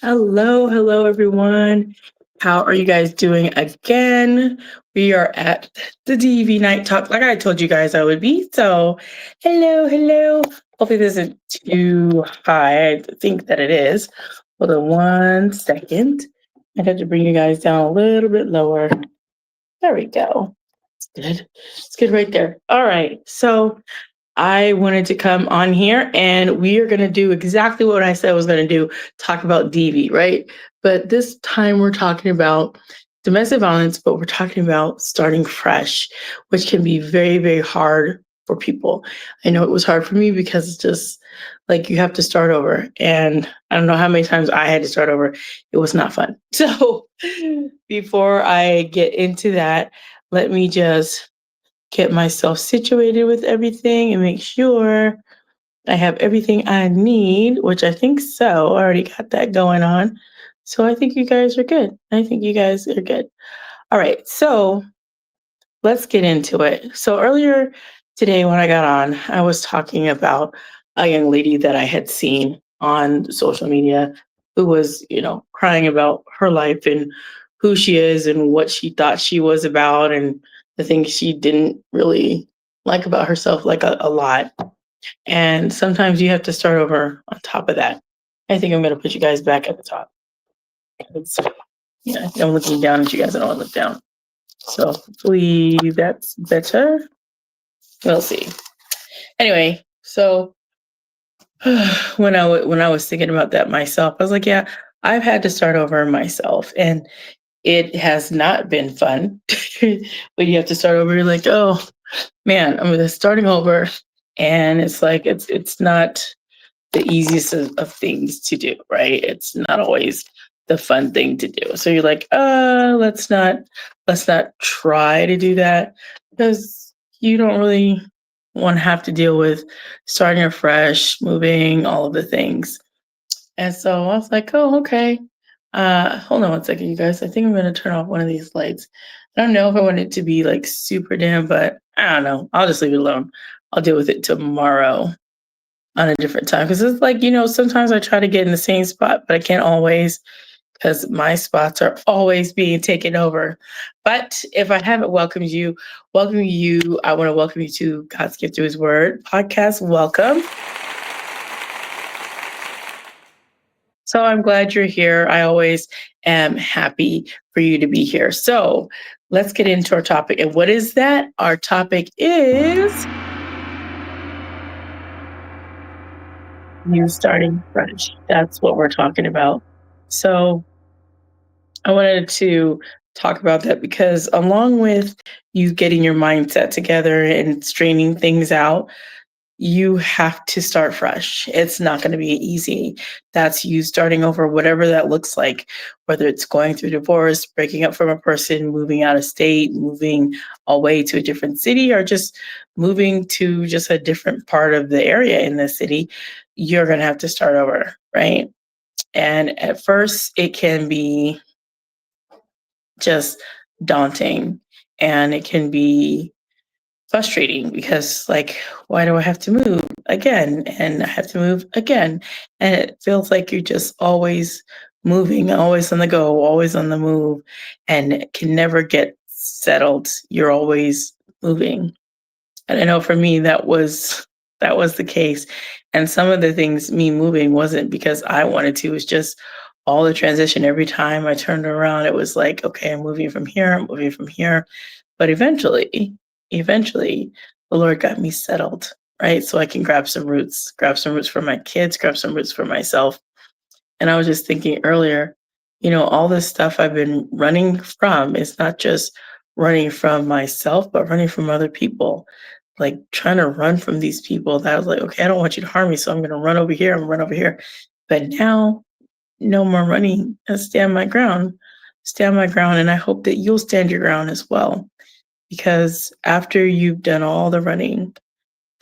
Hello, everyone. How are you guys doing again? We are at the DV Night Talk, like I told you guys I would be. So, hello. Hopefully, this isn't too high. I think that it is. Hold on 1 second. I have to bring you guys down a little bit lower. There we go. It's good. It's good right there. All right. So, I wanted to come on here and we are going to do exactly what I said I was going to do, talk about DV, right? But this time we're talking about domestic violence, but we're talking about starting fresh, which can be very, very hard for people. I know it was hard for me because it's just like you have to start over. And I don't know how many times I had to start over. It was not fun. So before I get into that, let me just get myself situated with everything and make sure I have everything I need, which I think so. I already got that going on. So I think you guys are good. I think you guys are good. All right. So let's get into it. So earlier today when I got on, I was talking about a young lady that I had seen on social media who was, crying about her life and who she is and what she thought she was about and the things she didn't really like about herself, like a lot. And sometimes you have to start over on top of that. I think I'm going to put you guys back at the top. It's, yeah, I'm looking down at you guys. I don't want to look down. So hopefully that's better. We'll see. Anyway, so when I was thinking about that myself, I was like, yeah, I've had to start over myself, and it has not been fun. But you have to start over. You're like, oh man, I'm just starting over, and it's like it's not the easiest of things to do, right? It's not always the fun thing to do. So you're like, let's not try to do that because you don't really want to have to deal with starting afresh, moving, all of the things. And so I was like, oh, okay. Hold on 1 second, you guys. I think I'm gonna turn off one of these lights. I don't know if I want it to be like super dim, but I don't know. I'll just leave it alone. I'll deal with it tomorrow on a different time because it's like sometimes I try to get in the same spot but I can't always because my spots are always being taken over. But if I haven't welcome you, I want to welcome you to God's Gift Through His Word podcast. Welcome. So I'm glad you're here. I always am happy for you to be here. So let's get into our topic. And what is that? Our topic is you starting fresh. That's what we're talking about. So I wanted to talk about that because along with you getting your mindset together and straightening things out, you have to start fresh. It's not going to be easy. That's you starting over, whatever that looks like, whether it's going through divorce, breaking up from a person, moving out of state, moving away to a different city, or just moving to just a different part of the area in the city. You're going to have to start over, right? And at first, it can be just daunting and it can be frustrating because like why do I have to move again and I have to move again, and it feels like you're just always moving, always on the go, always on the move, and can never get settled. You're always moving. And I know for me that was the case. And some of the things me moving wasn't because I wanted to, it was just all the transition. Every time I turned around, it was like, okay, I'm moving from here, I'm moving from here. But eventually, the Lord got me settled, right? So I can grab some roots for my kids, grab some roots for myself. And I was just thinking earlier, all this stuff I've been running from is not just running from myself, but running from other people. Like trying to run from these people that I was like, okay, I don't want you to harm me. So I'm going to run over here and run over here. But now, no more running. I stand my ground, stand my ground. And I hope that you'll stand your ground as well. Because after you've done all the running,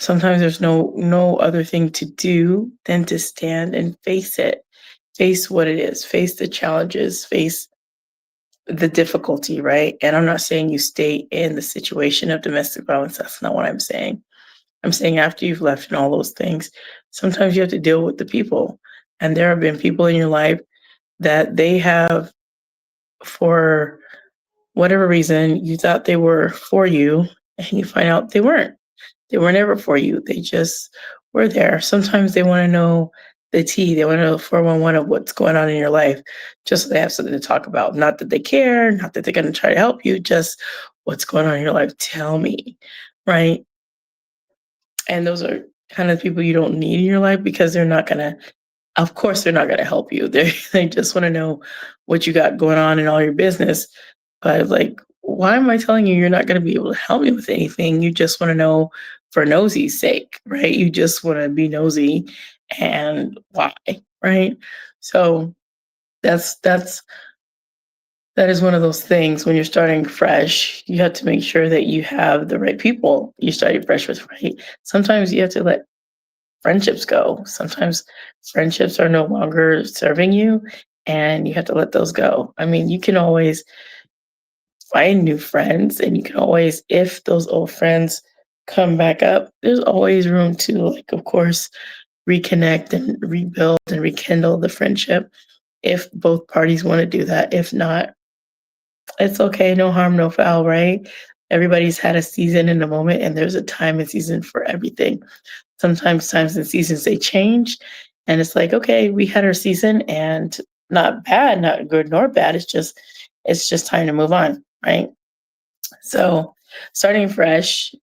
sometimes there's no other thing to do than to stand and face it. Face what it is, face the challenges, face the difficulty, right? And I'm not saying you stay in the situation of domestic violence. That's not what I'm saying. I'm saying after you've left and all those things, sometimes you have to deal with the people. And there have been people in your life that they have, for whatever reason, you thought they were for you, and you find out they weren't. They were never for you. They just were there. Sometimes they want to know the tea. They want to know 411 of what's going on in your life, just so they have something to talk about. Not that they care, not that they're going to try to help you, just what's going on in your life. Tell me, right? And those are kind of people you don't need in your life because they're not going to, of course, they're not going to help you. They just want to know what you got going on in all your business. But like, why am I telling you you're not going to be able to help me with anything? You just want to know for nosy's sake, right? You just want to be nosy, and why, right? So that's that is one of those things when you're starting fresh, you have to make sure that you have the right people you're starting fresh with, right? Sometimes you have to let friendships go. Sometimes friendships are no longer serving you, and you have to let those go. I mean, you can always find new friends, and you can always, if those old friends come back up, there's always room to, like, of course, reconnect and rebuild and rekindle the friendship if both parties want to do that. If not, it's okay. No harm, no foul, right? Everybody's had a season in a moment, and there's a time and season for everything. Sometimes times and seasons they change, and it's like, okay, we had our season, and not bad, not good nor bad. It's just time to move on, right? So starting fresh,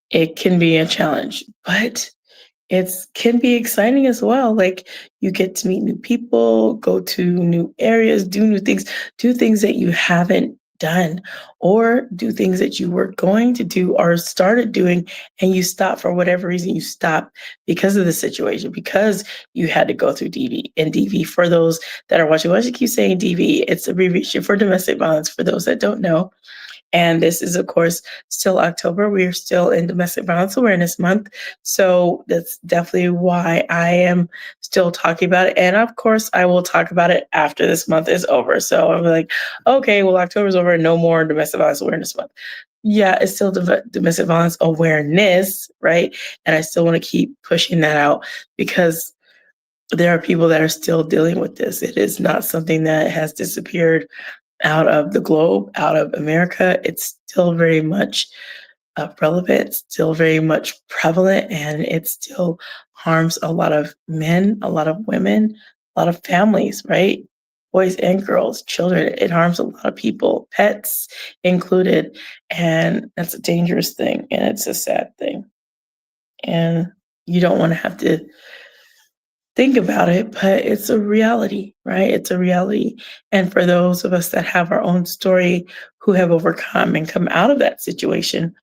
it can be a challenge, but it's can be exciting as well. Like, you get to meet new people, go to new areas, do new things, do things that you haven't done, or do things that you were going to do or started doing, and you stop for whatever reason. You stop because of the situation, because you had to go through DV. And DV, for those that are watching, why should I keep saying DV? It's abbreviation for domestic violence, for those that don't know. And this is, of course, still October. We are still in Domestic Violence Awareness Month. So that's definitely why I am still talking about it. And of course, I will talk about it after this month is over. So I'm like, okay, well, October's over. No more Domestic Violence Awareness Month. Yeah, it's still domestic violence awareness, right? And I still want to keep pushing that out because there are people that are still dealing with this. It is not something that has disappeared out of the globe, out of America. It's still very much relevant, still very much prevalent, and it still harms a lot of men, a lot of women, a lot of families, right? Boys and girls, children. It harms a lot of people, pets included. And that's a dangerous thing, and it's a sad thing. And you don't want to have to think about it, but it's a reality, right? It's a reality. And for those of us that have our own story, who have overcome and come out of that situation,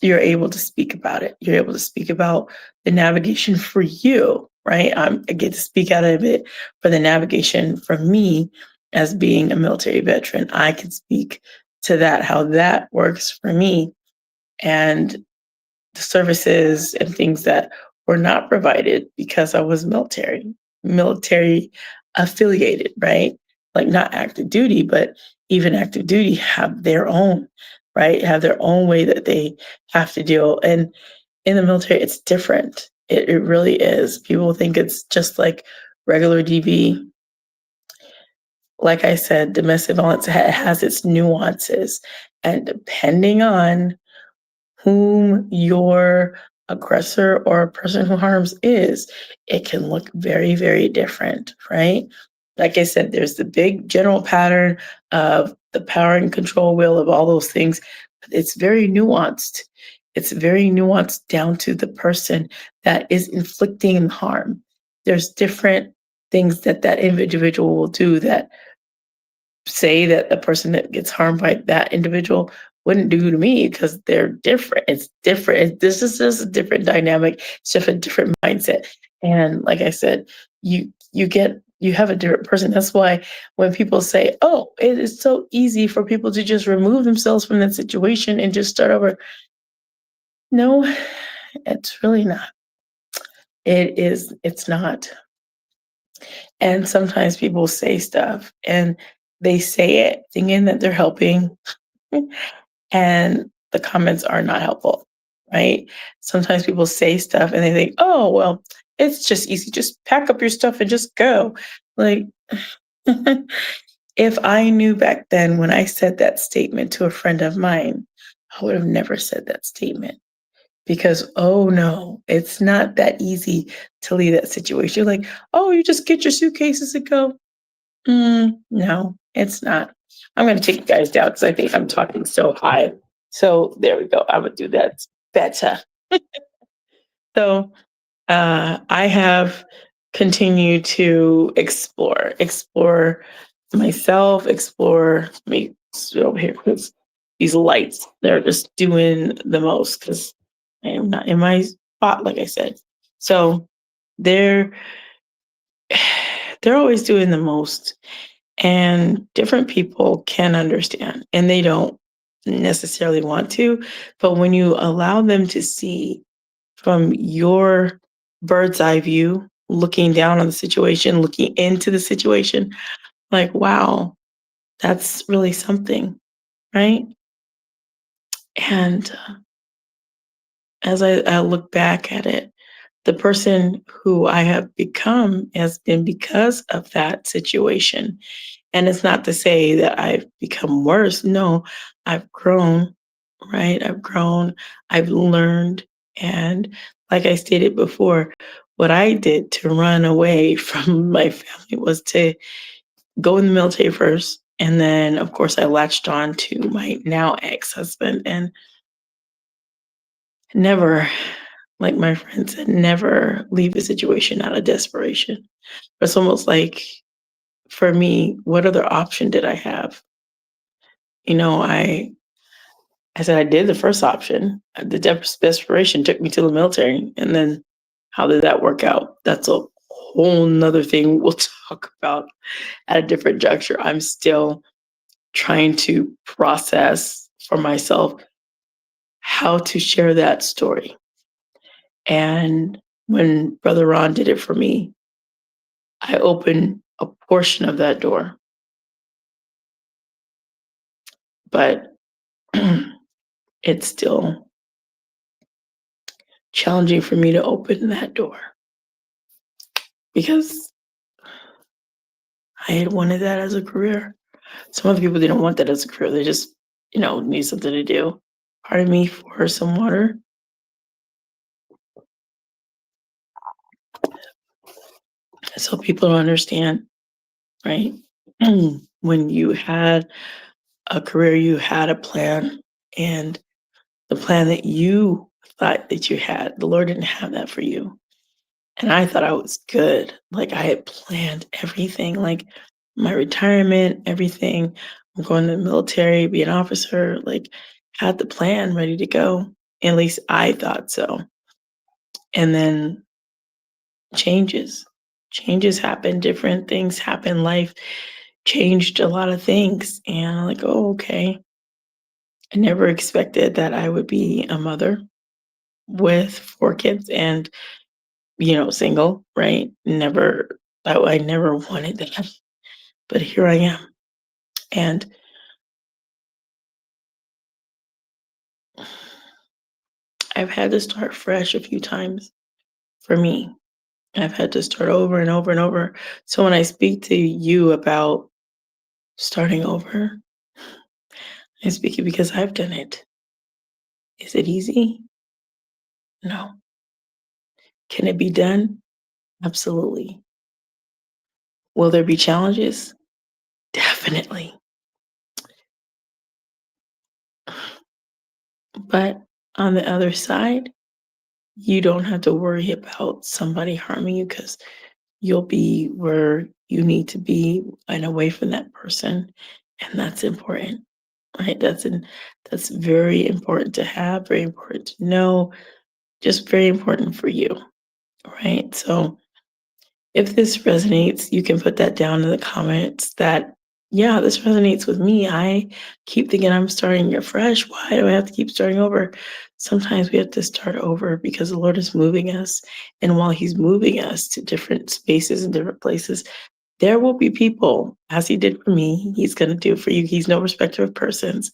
you're able to speak about it. You're able to speak about the navigation for you, right? I get to speak out of it for the navigation for me as being a military veteran. I can speak to that, how that works for me. And the services and things that were not provided because I was military affiliated, right? Like, not active duty, but even active duty have their own, right? Have their own way that they have to deal. And in the military, it's different. It really is. People think it's just like regular DV. Like I said, domestic violence has its nuances. And depending on whom your aggressor or a person who harms is, it can look very, very different, right? Like I said, there's the big general pattern of the power and control wheel of all those things. But it's very nuanced. It's very nuanced down to the person that is inflicting harm. There's different things that that individual will do that say that the person that gets harmed by that individual wouldn't do to me because they're different. It's different. This is just a different dynamic. It's just a different mindset. And like I said, you have a different person. That's why when people say, "Oh, it is so easy for people to just remove themselves from that situation and just start over," no, it's really not. It is. It's not. And sometimes people say stuff and they say it thinking that they're helping, and the comments are not helpful, right? Sometimes people say stuff and they think, oh, well, it's just easy. Just pack up your stuff and just go. Like, If I knew back then when I said that statement to a friend of mine, I would have never said that statement because, oh no, it's not that easy to leave that situation. You're like, oh, you just get your suitcases and go. No, it's not. I'm going to take you guys down because I think I'm talking so high. So there we go. I would do that better. So I have continued to explore myself, explore me over here because these lights, they're just doing the most because I am not in my spot, like I said. So they're they're always doing the most. And different people can understand, and they don't necessarily want to. But when you allow them to see from your bird's eye view, looking down on the situation, looking into the situation, like, wow, that's really something, right? And as I look back at it, the person who I have become has been because of that situation. And it's not to say that I've become worse. No, I've grown, right? I've grown, I've learned. And like I stated before, what I did to run away from my family was to go in the military first. And then, of course, I latched on to my now ex husband and never, like my friend said, never leave a situation out of desperation. It's almost like for me, what other option did I have? You know, I said I did the first option. The desperation took me to the military, and then how did that work out? That's a whole nother thing we'll talk about at a different juncture. I'm still trying to process for myself how to share that story. And when Brother Ron did it for me, I opened a portion of that door, but it's still challenging for me to open that door because I had wanted that as a career. Some other people didn't want that as a career. They just, need something to do. Pardon me for some water. So people don't understand, right? When you had a career, you had a plan, and the plan that you thought that you had, the Lord didn't have that for you. And I thought I was good. Like I had planned everything, like my retirement, everything. I'm going to the military, be an officer, like had the plan ready to go. At least I thought so. And then changes. Changes happen, different things happen. Life changed a lot of things. And I'm like, oh, okay. I never expected that I would be a mother with 4 kids and, single, right? I never wanted that. But here I am. And I've had to start fresh a few times for me. I've had to start over and over and over. So when I speak to you about starting over, I speak it because I've done it. Is it easy? No. Can it be done? Absolutely. Will there be challenges? Definitely. But on the other side, you don't have to worry about somebody harming you because you'll be where you need to be and away from that person. And that's important, right? That's very important to have, very important to know, just very important for you, right? So if this resonates, you can put that down in the comments that, yeah, this resonates with me. I keep thinking I'm starting afresh. Why do I have to keep starting over? Sometimes we have to start over because the Lord is moving us. And while He's moving us to different spaces and different places, there will be people, as He did for me, He's going to do for you. He's no respecter of persons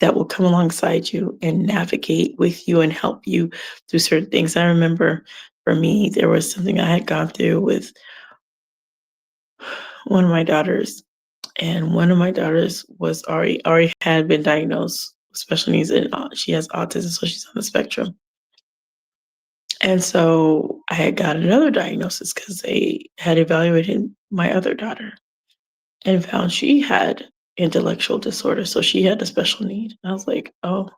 that will come alongside you and navigate with you and help you through certain things. I remember for me, there was something I had gone through with one of my daughters, and one of my daughters was already had been diagnosed with special needs, and she has autism, so she's on the spectrum. And so I had got another diagnosis because they had evaluated my other daughter and found she had intellectual disorder, so she had a special need. I was like, "Oh,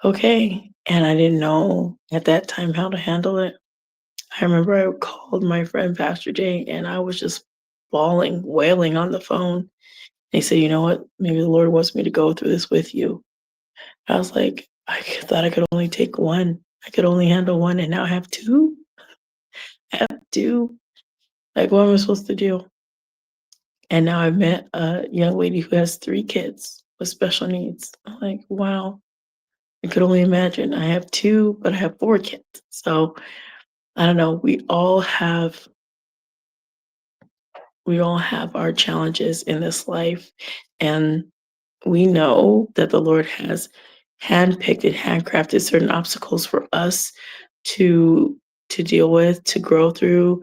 okay." And I didn't know at that time how to handle it. I remember I called my friend Pastor Jay, and I was just bawling, wailing on the phone. He said, "You know what? Maybe the Lord wants me to go through this with you." I was like, thought I could only take one. I could only handle one, and now I have two? I have two? Like, what am I supposed to do? And now I've met a young lady who has 3 kids with special needs. I'm like, wow, I could only imagine. I have 2, but I have 4 kids. So I don't know. We all have our challenges in this life, and we know that the Lord has handpicked and handcrafted certain obstacles for us to deal with, to grow through,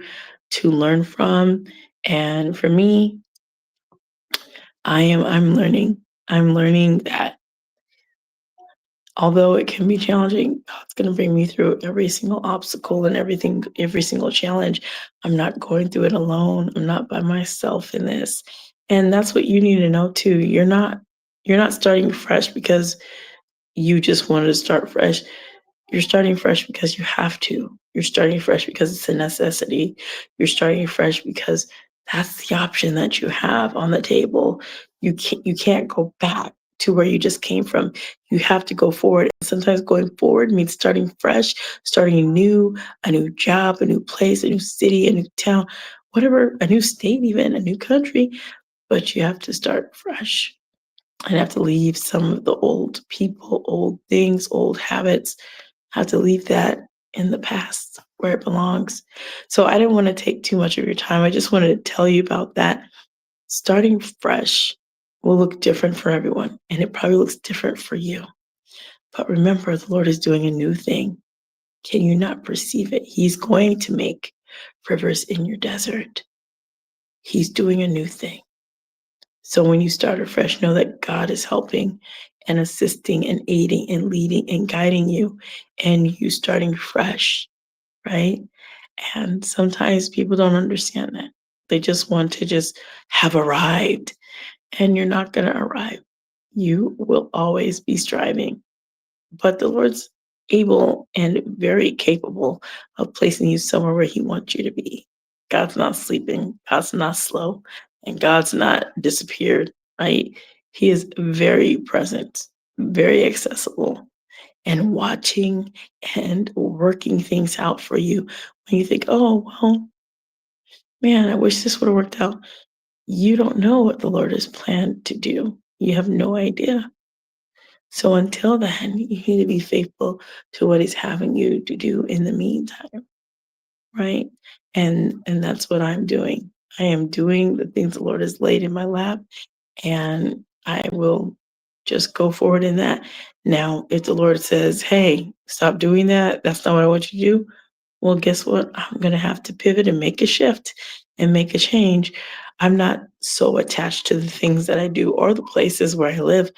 to learn from. And for me, I'm learning. I'm learning that although it can be challenging, God's gonna bring me through every single obstacle and every single challenge. I'm not going through it alone. I'm not by myself in this. And that's what you need to know too. You're not starting fresh because you just wanted to start fresh. You're starting fresh because you have to. You're starting fresh because it's a necessity. You're starting fresh because that's the option that you have on the table. You can't go back to where you just came from. You have to go forward. And sometimes going forward means starting fresh, starting new, a new job, a new place, a new city, a new town, whatever, a new state, even a new country. But you have to start fresh and have to leave some of the old people, old things, old habits, have to leave that in the past where it belongs. So I didn't want to take too much of your time. I just wanted to tell you about that. Starting fresh will look different for everyone, and it probably looks different for you. But remember, the Lord is doing a new thing. Can you not perceive it? He's going to make rivers in your desert. He's doing a new thing. So when you start afresh, know that God is helping and assisting and aiding and leading and guiding you, and you starting fresh, right? And sometimes people don't understand that. They just want to just have arrived, and you're not going to arrive. You will always be striving, but the Lord's able and very capable of placing you somewhere where He wants you to be. God's not sleeping, God's not slow, and God's not disappeared, right? He is very present, very accessible, and watching and working things out for you. When you think, oh, well, man, I wish this would have worked out. You don't know what the Lord has planned to do. You have no idea. So until then, you need to be faithful to what He's having you to do in the meantime, right? And that's what I'm doing. I am doing the things the Lord has laid in my lap, and I will just go forward in that. Now, if the Lord says, "Hey, stop doing that. That's not what I want you to do." Well, guess what? I'm gonna have to pivot and make a shift and make a change. I'm not so attached to the things that I do or the places where I live.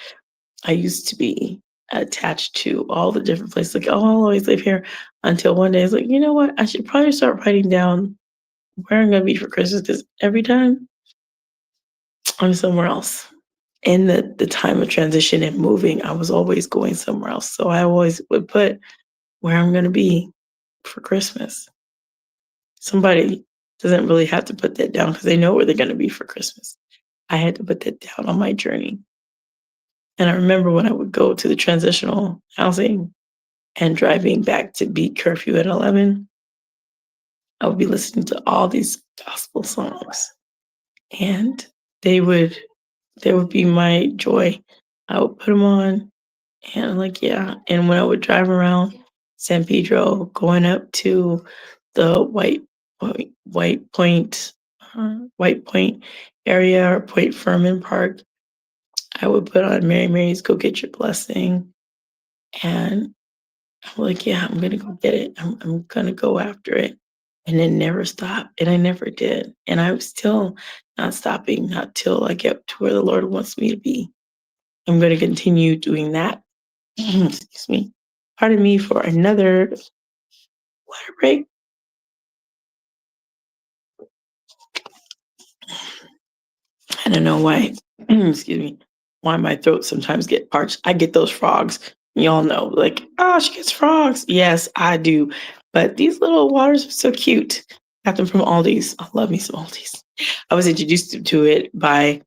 I used to be attached to all the different places, like, "Oh, I'll always live here," until one day it's like, "You know what? I should probably start writing down where I'm gonna be for Christmas because every time I'm somewhere else." In the time of transition and moving, I was always going somewhere else, so I always would put where I'm gonna be for Christmas. Somebody doesn't really have to put that down because they know where they're gonna be for Christmas. I had to put that down on my journey, and I remember when I would go to the transitional housing and driving back to beat curfew at 11, I would be listening to all these gospel songs, and they would they would be my joy. I would put them on, and I'm like, yeah. And when I would drive around San Pedro, going up to the White Point area or Point Furman Park, I would put on Mary Mary's "Go Get Your Blessing," and I'm like, yeah, I'm gonna go get it. I'm gonna go after it, and then never stop. And I never did. And I'm still not stopping, not till I get to where the Lord wants me to be. I'm going to continue doing that. Excuse me. Pardon me for another water break. I don't know why, excuse me, why my throat sometimes get parched. I get those frogs. Y'all know, like, oh, she gets frogs. Yes, I do. But these little waters are so cute. Got them from Aldi's. I love me some Aldi's. I was introduced to it by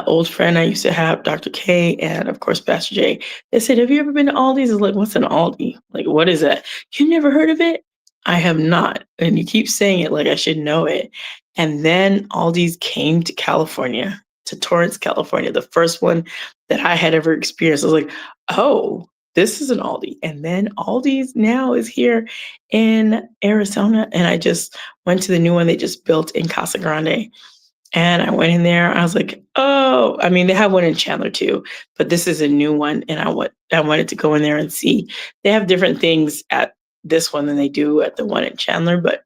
old friend I used to have, Dr. K, and of course, Pastor J. They said, "Have you ever been to Aldi's?" I was like, "What's an Aldi? Like, what is that? You never heard of it?" I have not. And you keep saying it like I should know it. And then Aldi's came to California, to Torrance, California, the first one that I had ever experienced. I was like, oh, this is an Aldi. And then Aldi's now is here in Arizona. And I just went to the new one they just built in Casa Grande. And I went in there. I was like, oh, I mean, they have one in Chandler too, but this is a new one. And I wanted to go in there and see. They have different things at this one than they do at the one in Chandler, but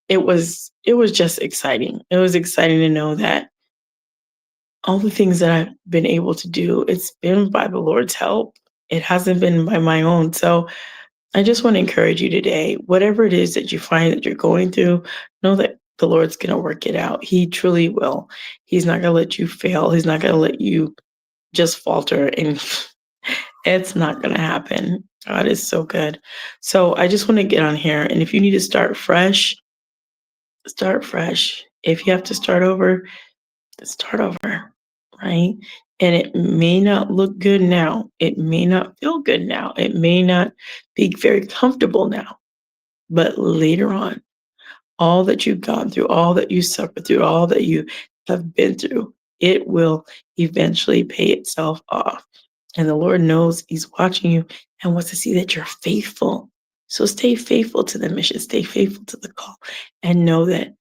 it was just exciting. It was exciting to know that all the things that I've been able to do, it's been by the Lord's help. It hasn't been by my own. So I just want to encourage you today, whatever it is that you find that you're going through, know that the Lord's going to work it out. He truly will. He's not going to let you fail. He's not going to let you just falter, and it's not going to happen. God is so good. So I just want to get on here. And if you need to start fresh, start fresh. If you have to start over, right? And it may not look good now. It may not feel good now. It may not be very comfortable now. But later on, all that you've gone through, all that you suffered through, all that you have been through, it will eventually pay itself off. And the Lord knows He's watching you and wants to see that you're faithful. So stay faithful to the mission, stay faithful to the call, and know that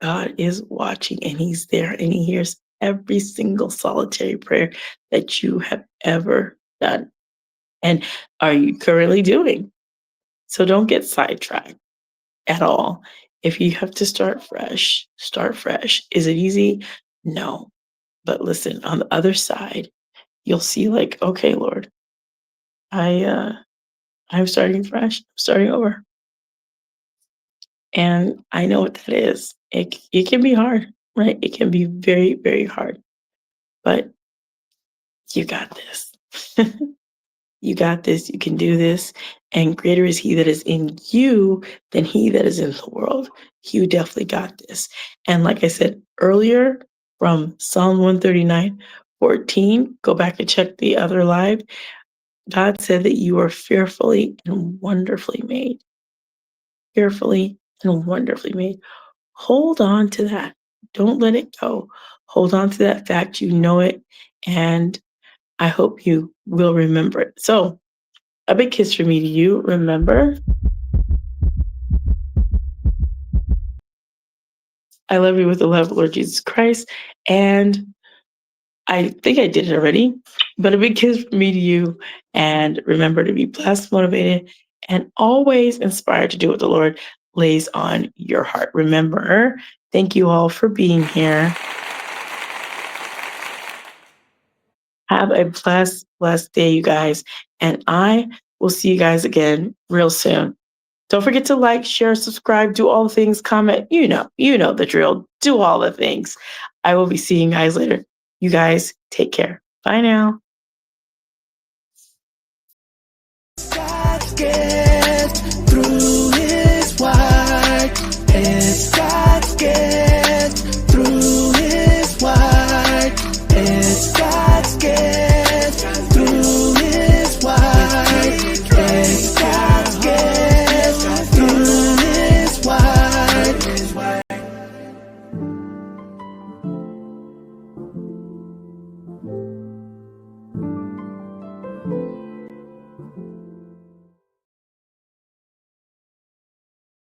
God is watching and He's there and He hears every single solitary prayer that you have ever done and are you currently doing. So don't get sidetracked at all. If you have to start fresh, start fresh. Is it easy? No. But listen, on the other side, you'll see like, okay, Lord, I I'm starting fresh, I'm starting over. And I know what that is. It can be hard, right? It can be very, very hard. But you got this. You got this. You can do this. And greater is He that is in you than he that is in the world. You definitely got this. And like I said earlier, from Psalm 139:14, go back and check the other live. God said that you are fearfully and wonderfully made. Fearfully and wonderfully made. Hold on to that. Don't let it go. Hold on to that fact. You know it. And I hope you will remember it. So, a big kiss from me to you. Remember, I love you with the love of Lord Jesus Christ. And I think I did it already, but a big kiss from me to you. And remember to be blessed, motivated, and always inspired to do what the Lord lays on your heart. Remember, thank you all for being here. Have a blessed, blessed day, you guys. And I will see you guys again real soon. Don't forget to like, share, subscribe, do all the things, comment. You know the drill. Do all the things. I will be seeing you guys later. You guys take care. Bye now.